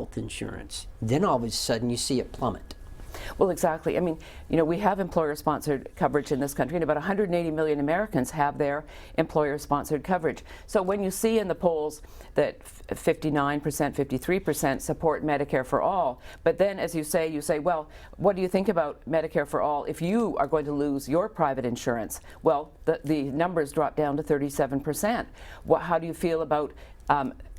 health insurance. Then all of a sudden you see it plummet. Well, exactly. I mean, you know, we have employer-sponsored coverage in this country, and about 180 million Americans have their employer-sponsored coverage. So when you see in the polls that 59%, 53% support Medicare for all, but then, as you say, well, what do you think about Medicare for all if you are going to lose your private insurance? Well, the numbers drop down to 37%. How do you feel about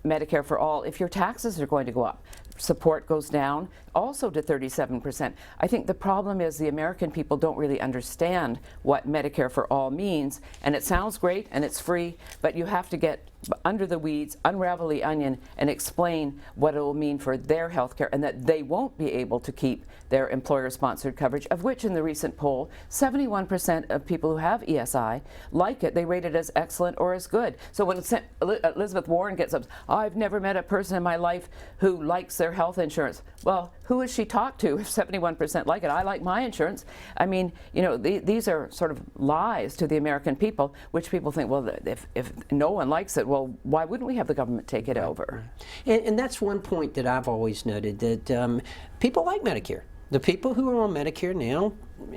Medicare for all if your taxes are going to go up? Support goes down also to 37%. I think the problem is the American people don't really understand what Medicare for all means, and it sounds great and it's free, but you have to get under the weeds, unravel the onion, and explain what it will mean for their health care, and that they won't be able to keep their employer-sponsored coverage, of which in the recent poll, 71% of people who have ESI like it. They rate it as excellent or as good. So when Elizabeth Warren gets up, I've never met a person in my life who likes their health insurance. Well, who has she talked to if 71% like it? I like my insurance. I mean, you know, these are sort of lies to the American people, which people think, well, if no one likes it, well, why wouldn't we have the government take it over? And that's one point that I've always noted, that people like Medicare. The people who are on Medicare now,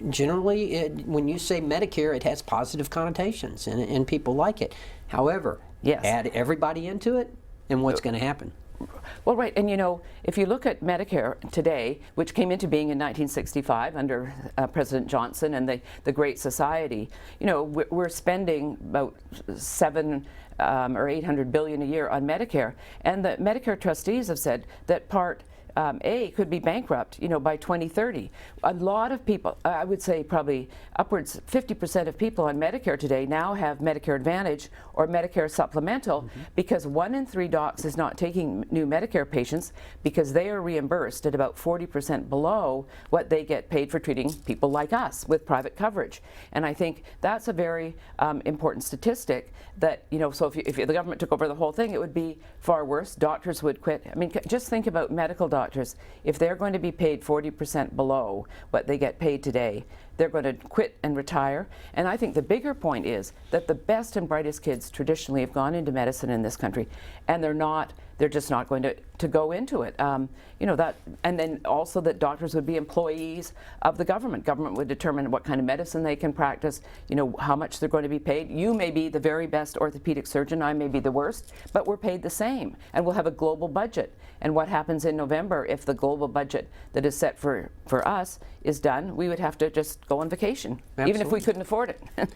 generally, when you say Medicare, it has positive connotations, and people like it. However, yes, add everybody into it, and what's going to happen? Well, right, and you know, if you look at Medicare today, which came into being in 1965 under President Johnson and the Great Society, you know, we're spending about $700 or $800 billion a year on Medicare, and the Medicare trustees have said that Part A could be bankrupt, you know, by 2030. A lot of people, I would say probably upwards 50% of people on Medicare today now have Medicare Advantage or Medicare Supplemental, because 1 in 3 docs is not taking new Medicare patients because they are reimbursed at about 40% below what they get paid for treating people like us with private coverage. And I think that's a very important statistic that, you know, so if the government took over the whole thing, it would be far worse. Doctors would quit. I mean, just think about medical doctors. If they're going to be paid 40% below what they get paid today, they're going to quit and retire. And I think the bigger point is that the best and brightest kids traditionally have gone into medicine in this country, and they're just not going to go into it. You know, that, and then also that doctors would be employees of the government. Government would determine what kind of medicine they can practice, you know, how much they're going to be paid. You may be the very best orthopedic surgeon, I may be the worst, but we're paid the same, and we'll have a global budget. And what happens in November if the global budget that is set for us is done? We would have to just go on vacation, Absolutely. even if we couldn't afford it.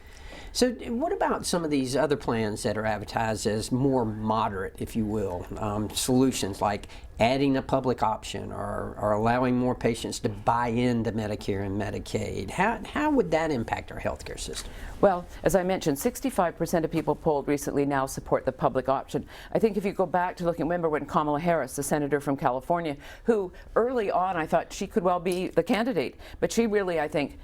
So what about some of these other plans that are advertised as more moderate, if you will, solutions like adding a public option or allowing more patients to buy into Medicare and Medicaid? How would that impact our healthcare system? Well, as I mentioned, 65% of people polled recently now support the public option. I think if you go back to remember when Kamala Harris, the senator from California, who early on I thought she could well be the candidate, but she really, I think,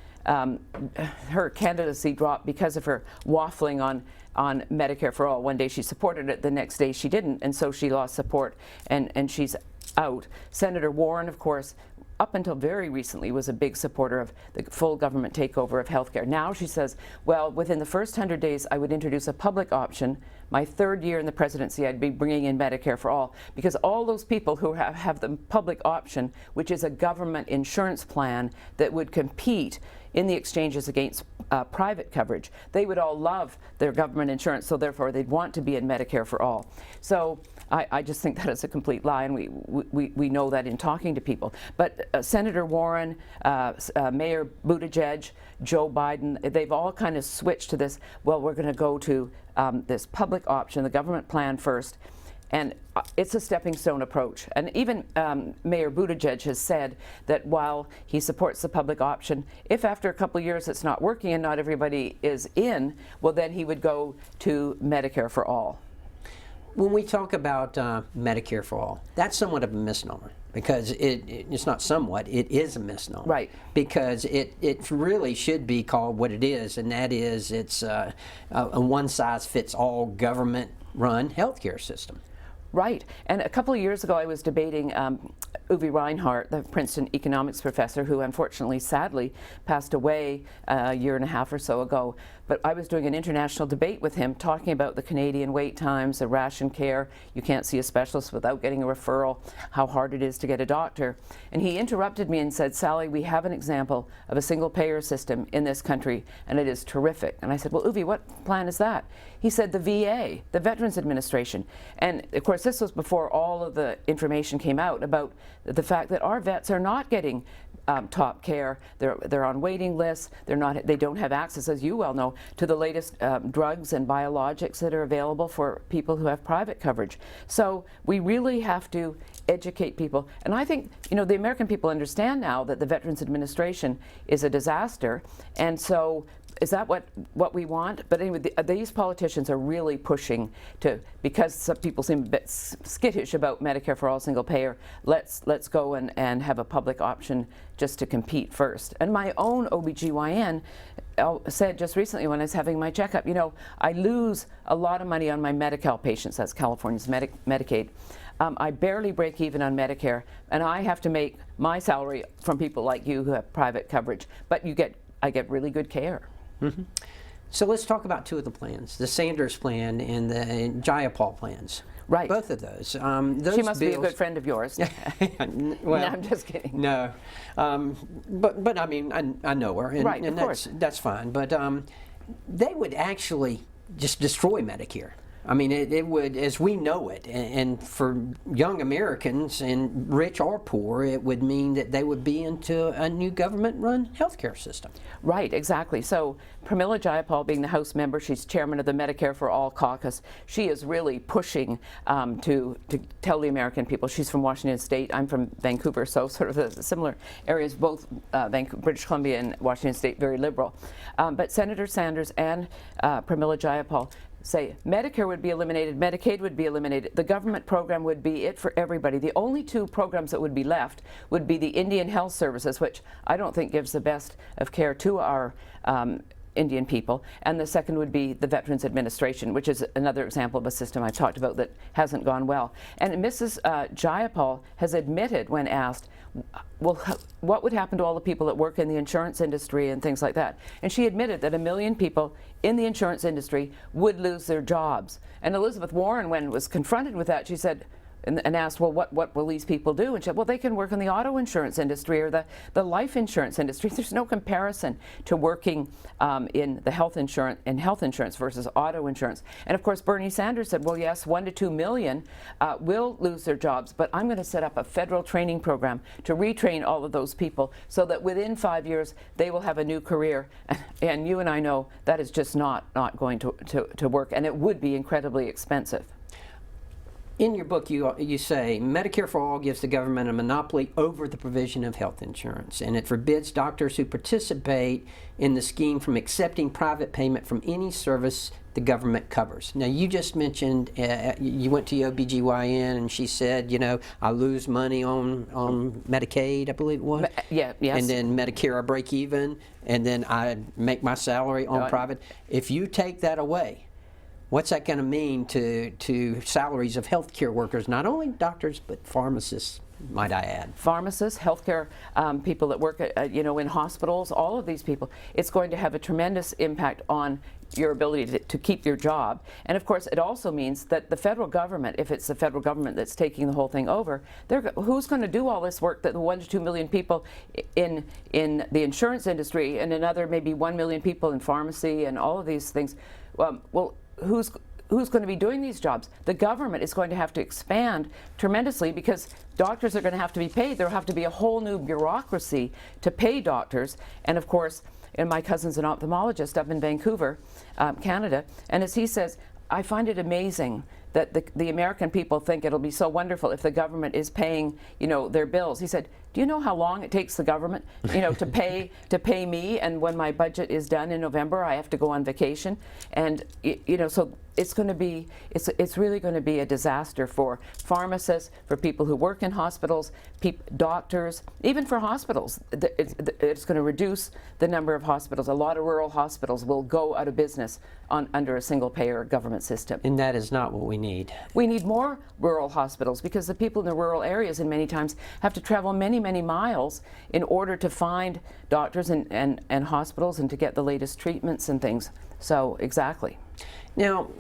her candidacy dropped because of her waffling on Medicare for all. One day she supported it, the next day she didn't, and so she lost support, and she's out. Senator Warren, of course, up until very recently was a big supporter of the full government takeover of healthcare. Now she says, well, within the first 100 days I would introduce a public option. My 3rd year in the presidency I'd be bringing in Medicare for all, because all those people who have the public option, which is a government insurance plan that would compete in the exchanges against private coverage, they would all love their government insurance, so therefore they'd want to be in Medicare for all. So I just think that is a complete lie, and we know that in talking to people. But Senator Warren, Mayor Buttigieg, Joe Biden, they've all kind of switched to this, well, we're going to go to this public option, the government plan first. And it's a stepping stone approach. And even Mayor Buttigieg has said that while he supports the public option, if after a couple of years it's not working and not everybody is in, well, then he would go to Medicare for all. When we talk about Medicare for all, that's somewhat of a misnomer, because it's not somewhat, it is a misnomer. Right. Because it really should be called what it is, and that is it's a one-size-fits-all government-run healthcare system. Right. And a couple of years ago I was debating Uwe Reinhardt, the Princeton economics professor, who unfortunately, sadly, passed away a year and a half or so ago. but I was doing an international debate with him talking about the Canadian wait times, the ration care, you can't see a specialist without getting a referral, how hard it is to get a doctor. And he interrupted me and said, Sally, we have an example of a single payer system in this country, and it is terrific. And I said, well, Uwe, what plan is that? He said, the VA, the Veterans Administration. And of course, this was before all of the information came out about the fact that our vets are not getting top care. They're on waiting lists. They don't have access, as you well know, to the latest drugs and biologics that are available for people who have private coverage. So we really have to educate people. And I think, you know, the American people understand now that the Veterans Administration is a disaster. And so is that what we want? But anyway, these politicians are really pushing to, because some people seem a bit skittish about Medicare for all single payer, let's go and have a public option just to compete first. And my own OBGYN said just recently when I was having my checkup, you know, I lose a lot of money on my Medi-Cal patients, that's California's Medicaid. I barely break even on Medicare, and I have to make my salary from people like you who have private coverage, but I get really good care. Mm-hmm. So let's talk about two of the plans, the Sanders plan and the Jayapal plans. Right. Both of those. She must be a good friend of yours. Well, no, I'm just kidding. No. But I mean, I know her. And, right, and of course. That's fine. But they would actually just destroy Medicare. I mean, it would, as we know it, and for young Americans, and rich or poor, it would mean that they would be into a new government-run healthcare system. Right, exactly. So Pramila Jayapal, being the House member, she's chairman of the Medicare for All caucus. She is really pushing to tell the American people. She's from Washington State. I'm from Vancouver, so sort of the similar areas, both British Columbia and Washington State, very liberal. But Senator Sanders and Pramila Jayapal say Medicare would be eliminated, Medicaid would be eliminated, the government program would be it for everybody. The only two programs that would be left would be the Indian Health Services, which I don't think gives the best of care to our Indian people, and the second would be the Veterans Administration, which is another example of a system I've talked about that hasn't gone well. And Mrs. Jayapal has admitted when asked, well, what would happen to all the people that work in the insurance industry and things like that? And she admitted that 1 million people in the insurance industry would lose their jobs. And Elizabeth Warren, when was confronted with that, she said, and asked, well, what will these people do? And she said, well, they can work in the auto insurance industry or the life insurance industry. There's no comparison to working in the health insurance versus auto insurance. And of course, Bernie Sanders said, well, yes, 1 to 2 million will lose their jobs, but I'm going to set up a federal training program to retrain all of those people so that within 5 years they will have a new career. And you and I know that is just not going to work, and it would be incredibly expensive. In your book, you say Medicare for All gives the government a monopoly over the provision of health insurance, and it forbids doctors who participate in the scheme from accepting private payment from any service the government covers. Now, you just mentioned you went to your OBGYN, and she said, you know, I lose money on Medicaid, I believe it was. Yes. And then Medicare, I break even, and then I make my salary on private. If you take that away, what's that going to mean to salaries of healthcare workers, not only doctors, but pharmacists, might I add? Pharmacists, healthcare people that work in hospitals, all of these people. It's going to have a tremendous impact on your ability to keep your job. And of course, it also means that the federal government, if it's the federal government that's taking the whole thing over, who's going to do all this work that the 1 to 2 million people in the insurance industry and another maybe 1 million people in pharmacy and all of these things, well, who's going to be doing these jobs? The government is going to have to expand tremendously because doctors are going to have to be paid. There will have to be a whole new bureaucracy to pay doctors. And of course, and my cousin's an ophthalmologist up in Vancouver, Canada, and as he says, I find it amazing that the American people think it'll be so wonderful if the government is paying, their bills. He said, do you know how long it takes the government, to pay me? And when my budget is done in November, I have to go on vacation. And, so it's going to be, it's really going to be a disaster for pharmacists, for people who work in hospitals, doctors, even for hospitals. It's going to reduce the number of hospitals. A lot of rural hospitals will go out of business under a single payer government system. And that is not what we need. We need more rural hospitals because the people in the rural areas, and many times, have to travel many, many miles in order to find doctors and hospitals and to get the latest treatments and things. So, exactly. Now,